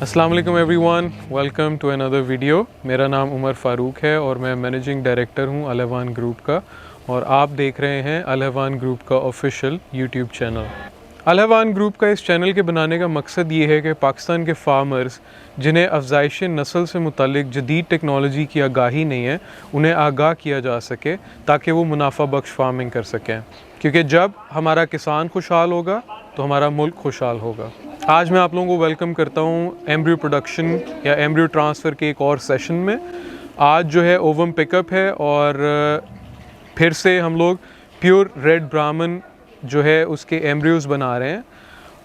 अस्सलाम वालेकुम everyone, welcome to another video. मेरा नाम उमर फ़ारूक है और मैं मैनेजिंग डायरेक्टर हूँ अल अहवान ग्रुप का, और आप देख रहे हैं अल अहवान ग्रुप का ऑफिशियल यूट्यूब चैनल। अल अहवान ग्रुप का इस चैनल के बनाने का मकसद ये है कि पाकिस्तान के फार्मर्स जिन्हें अफजाइश नस्ल से मुतालिक जदीद टेक्नोलॉजी की आगाही नहीं है, उन्हें आगाह किया जा सके ताकि वो मुनाफा बख्श फार्मिंग कर सकें, क्योंकि जब हमारा किसान खुशहाल होगा तो हमारा मुल्क खुशहाल होगा। आज मैं आप लोगों को वेलकम करता हूँ एम्ब्रियो प्रोडक्शन या एम्ब्रियो ट्रांसफ़र के एक और सेशन में। आज जो है ओवम पिकअप है और फिर से हम लोग प्योर रेड ब्राह्मण जो है उसके एम्ब्रियोज़ बना रहे हैं,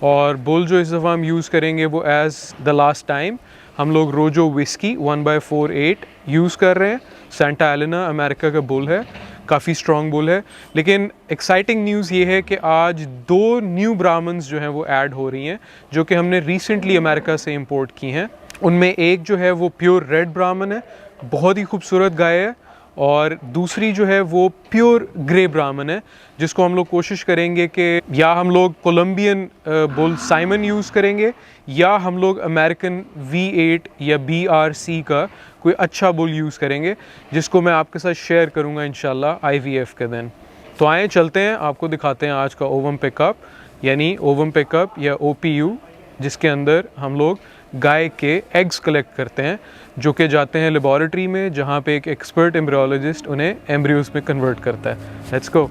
और बुल जो इस दफ़ा हम यूज़ करेंगे वो एज़ द लास्ट टाइम हम लोग रोजो विस्की 1/48 यूज़ कर रहे हैं। सेंटा एलेना अमेरिका का बुल है, काफ़ी स्ट्रॉन्ग बुल है। लेकिन एक्साइटिंग न्यूज़ ये है कि आज 2 न्यू ब्राह्मण्स जो हैं वो ऐड हो रही हैं, जो कि हमने रिसेंटली अमेरिका से इंपोर्ट की हैं। उनमें एक जो है वो प्योर रेड ब्राह्मण है, बहुत ही खूबसूरत गाय है, और दूसरी जो है वो प्योर ग्रे ब्राह्मण है, जिसको हम लोग कोशिश करेंगे कि या हम लोग कोलंबियन बुल साइमन यूज़ करेंगे या हम लोग अमेरिकन V8 या BRC का कोई अच्छा बुल यूज़ करेंगे, जिसको मैं आपके साथ शेयर करूंगा इंशाल्लाह IVF के दिन। तो आए चलते हैं, आपको दिखाते हैं आज का ओवम पिकअप, यानी ओवम पिकअप या OPU, जिसके अंदर हम लोग गाय के एग्स कलेक्ट करते हैं, जो कि जाते हैं लेबॉरेटरी में, जहाँ पे एक एक्सपर्ट एम्ब्रियोलॉजिस्ट उन्हें एम्ब्रियोज में कन्वर्ट करता है। Let's go.